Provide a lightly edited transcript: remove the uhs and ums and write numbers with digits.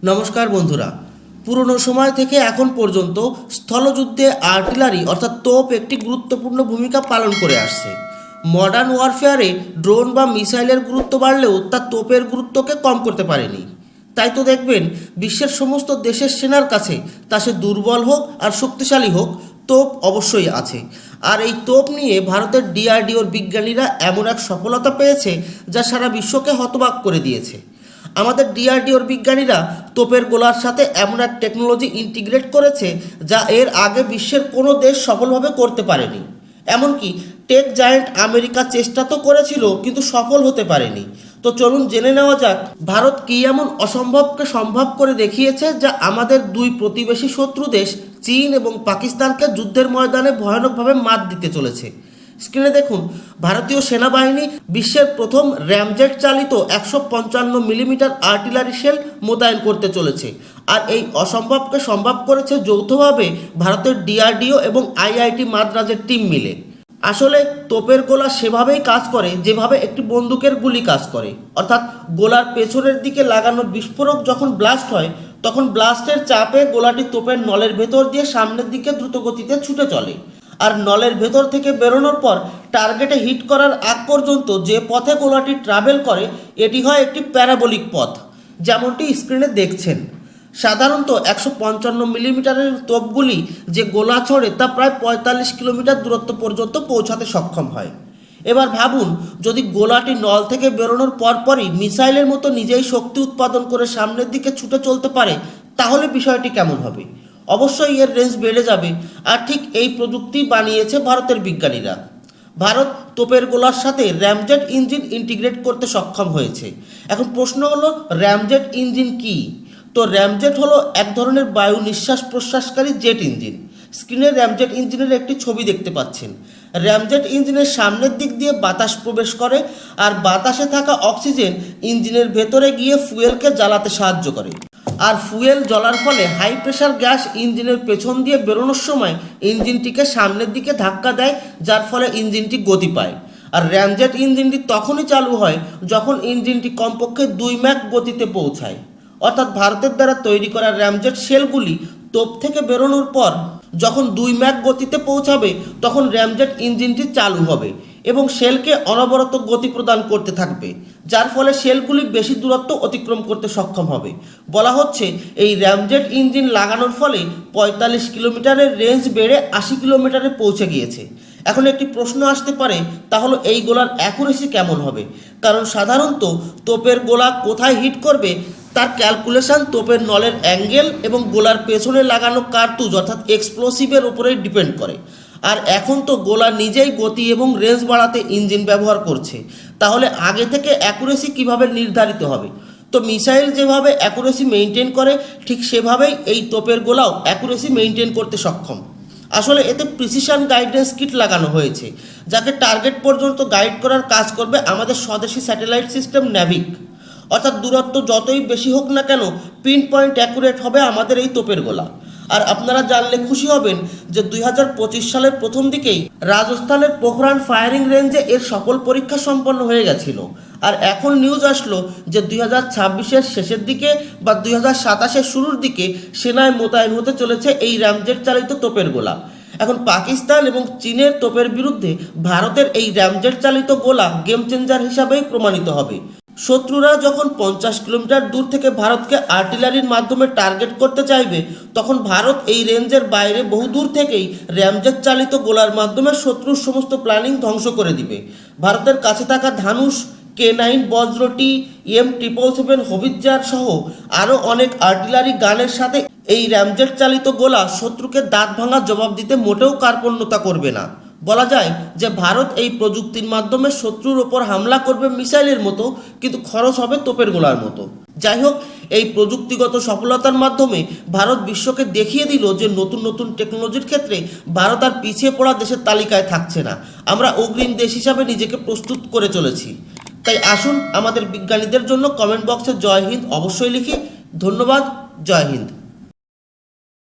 নমস্কার বন্ধুরা, পুরনো সময় থেকে এখন পর্যন্ত স্থলযুদ্ধে আর্টিলারি অর্থাৎ তোপ একটি গুরুত্বপূর্ণ ভূমিকা পালন করে আসছে। মডার্ন ওয়ারফেয়ারে ড্রোন বা মিসাইলের গুরুত্ব বাড়লেও তা তোপের গুরুত্বকে কম করতে পারেনি। তাই তো দেখবেন বিশ্বের সমস্ত দেশের সেনার কাছে, তা সে দুর্বল হোক আর শক্তিশালী হোক, তোপ অবশ্যই আছে। আর এই তোপ নিয়ে ভারতের ডিআরডিওর বিজ্ঞানীরা এমন এক সফলতা পেয়েছে যা সারা বিশ্বকে হতবাক করে দিয়েছে। আমাদের ডিআরডিওর বিজ্ঞানীরা তোপের গোলার সাথে এমন এক টেকনোলজি ইন্টিগ্রেট করেছে যা এর আগে বিশ্বের কোনো দেশ সফলভাবে করতে পারেনি। এমনকি টেক জায়ান্ট আমেরিকা চেষ্টা তো করেছিল, কিন্তু সফল হতে পারেনি। তো চলুন জেনে নেওয়া যাক ভারত কী এমন অসম্ভবকে সম্ভব করে দেখিয়েছে যা আমাদের দুই প্রতিবেশী শত্রু দেশ চীন এবং পাকিস্তানকে যুদ্ধের ময়দানে ভয়ানকভাবে মাত দিতে চলেছে। স্ক্রিনে দেখুন, ভারতীয় সেনাবাহিনী বিশ্বের প্রথম র্যামজেট চালিত 155 মিলিমিটার আর্টিলারি শেল মোতায়েন করতে চলেছে। আর এই অসম্ভবকে সম্ভব করেছে যৌথভাবে ভারতের ডিআরডিও এবং আইআইটি মাদ্রাজের টিম মিলে। আসলে তোপের গোলা সেভাবেই কাজ করে যেভাবে একটি বন্দুকের গুলি কাজ করে, অর্থাৎ গোলার পেছনের দিকে লাগানো বিস্ফোরক যখন ব্লাস্ট হয় তখন ব্লাস্টের চাপে গোলাটি তোপের নলের ভেতর দিয়ে সামনের দিকে দ্রুতগতিতে ছুটে চলে। আর নলের ভেতর থেকে বেরোনোর পর টার্গেটে হিট করার আগ পর্যন্ত যে পথে গোলাটি ট্রাভেল করে এটি হয় একটি প্যারাবোলিক পথ, যেমনটি স্ক্রিনে দেখছেন। সাধারণত 155 মিলিমিটারের তোপগুলি যে গোলা ছোড়ে তা প্রায় 45 কিলোমিটার দূরত্ব পর্যন্ত পৌঁছাতে সক্ষম হয়। এবার ভাবুন, যদি গোলাটি নল থেকে বেরোনোর পরপরই মিসাইলের মতো নিজেই শক্তি উৎপাদন করে সামনের দিকে ছুটে চলতে পারে, তাহলে বিষয়টি কেমন হবে? অবশ্যই এর রেঞ্জ বেড়ে যাবে। আর ঠিক এই প্রযুক্তি বানিয়েছে ভারতের বিজ্ঞানীরা। ভারত তোপের গোলার সাথে র্যামজেট ইঞ্জিন ইন্টিগ্রেট করতে সক্ষম হয়েছে। এখন প্রশ্ন হলো, র্যামজেট ইঞ্জিন কি? তো র্যামজেট হলো এক ধরনের বায়ু নিঃশ্বাস প্রশ্বাসকারী জেট ইঞ্জিন। স্ক্রিনে র্যামজেট ইঞ্জিনের একটি ছবি দেখতে পাচ্ছেন। র্যামজেট ইঞ্জিনের সামনের দিক দিয়ে বাতাস প্রবেশ করে, আর বাতাসে থাকা অক্সিজেন ইঞ্জিনের ভেতরে গিয়ে ফুয়েলকে জ্বালাতে সাহায্য করে। আর ফুয়েল জ্বলার ফলে হাই প্রেশার গ্যাস ইঞ্জিনের পেছন দিয়ে বেরোনোর সময় ইঞ্জিনটিকে সামনের দিকে ধাক্কা দেয়, যার ফলে ইঞ্জিনটি গতি পায়। আর র্যামজেট ইঞ্জিনটি তখনই চালু হয় যখন ইঞ্জিনটি কমপক্ষে 2 ম্যাক গতিতে পৌঁছায়। অর্থাৎ ভারতের দ্বারা তৈরি করা র্যামজেট শেলগুলি তোপ থেকে বেরোনোর পর যখন 2 ম্যাক গতিতে পৌঁছাবে তখন র্যামজেট ইঞ্জিনটি চালু হবে এবং শেলকে অনবরত গতি প্রদান করতে থাকবে, যার ফলে শেলগুলি বেশি দূরত্ব অতিক্রম করতে সক্ষম হবে। বলা হচ্ছে এই র্যামজেট ইঞ্জিন লাগানোর ফলে 45 কিলোমিটারের রেঞ্জ বেড়ে 80 কিলোমিটারে পৌঁছে গিয়েছে। এখন একটি প্রশ্ন আসতে পারে, তাহলে এই গোলার অ্যাকুরেসি কেমন হবে? কারণ সাধারণত তোপের গোলা কোথায় হিট করবে তার ক্যালকুলেশন তোপের নলের অ্যাঙ্গেল এবং গোলার পেছনে লাগানো কার্তুজ অর্থাৎ এক্সপ্লোসিভের উপরেই ডিপেন্ড করে। আর এখন তো গোলা নিজেই গতি এবং রেঞ্জ বাড়াতে ইঞ্জিন ব্যবহার করছে, তাহলে আগে থেকে অ্যাকুরেসি কিভাবে নির্ধারিত হবে? তো মিসাইল যেভাবে অ্যাকুরেসি মেনটেন করে ঠিক সেভাবেই এই তোপের গোলাও অ্যাকুরেসি মেনটেন করতে সক্ষম। আসলে এতে প্রিসিশন গাইডেন্স কিট লাগানো হয়েছে, যাকে টার্গেট পর্যন্ত গাইড করার কাজ করবে আমাদের স্বদেশি স্যাটেলাইট সিস্টেম ন্যাভিক। অর্থাৎ দূরত্ব যতই বেশি হোক না কেন, পিন পয়েন্ট অ্যাকুরেট হবে আমাদের এই তোপের গোলা। আর আপনারা জানলে খুশি হবেন যে 2025 সালের প্রথম দিকেই রাজস্থানের পোখরান ফায়ারিং রেঞ্জে এর সফল পরীক্ষা সম্পন্ন হয়ে গেছিল। আর এখন নিউজ আসলো যে 2026-এর শেষের দিকে বা 2027-এর শুরুর দিকে সেনায় মোতায়েন হতে চলেছে এই র্যামজেট চালিত তোপের গোলা। এখন পাকিস্তান এবং চীনের তোপের বিরুদ্ধে ভারতের এই র্যামজেট চালিত গোলা গেম চেঞ্জার হিসাবেই প্রমাণিত হবে। শত্রুরা যখন 50 কিলোমিটার দূর থেকে ভারতকে আর্টিলারির মাধ্যমে টার্গেট করতে চাইবে, তখন ভারত এই রেঞ্জের বাইরে বহু দূর থেকেই র্যামজেট চালিত গোলার মাধ্যমে শত্রুর সমস্ত প্ল্যানিং ধ্বংস করে দিবে। ভারতের কাছে থাকা ধানুষ, K9 বজ্রটি, M777 হবিৎজার সহ আরও অনেক আর্টিলারি গানের সাথে এই র্যামজেট চালিত গোলা শত্রুকে দাঁত ভাঙা জবাব দিতে মোটেও কার্পণ্যতা করবে না। বলা যায় যে ভারত এই প্রযুক্তির মাধ্যমে শত্রুর ওপর হামলা করবে মিসাইলের মতো, কিন্তু খরচ হবে তোপের গোলার মতো। যাই হোক, এই প্রযুক্তিগত সফলতার মাধ্যমে ভারত বিশ্বকে দেখিয়ে দিল যে নতুন নতুন টেকনোলজির ক্ষেত্রে ভারত আর পিছিয়ে পড়া দেশের তালিকায় থাকছে না। আমরা অগ্রিম দেশ হিসাবে নিজেকে প্রস্তুত করে চলেছি। তাই আসুন আমাদের বিজ্ঞানীদের জন্য কমেন্ট বক্সে জয় হিন্দ অবশ্যই লিখি। ধন্যবাদ। জয় হিন্দ।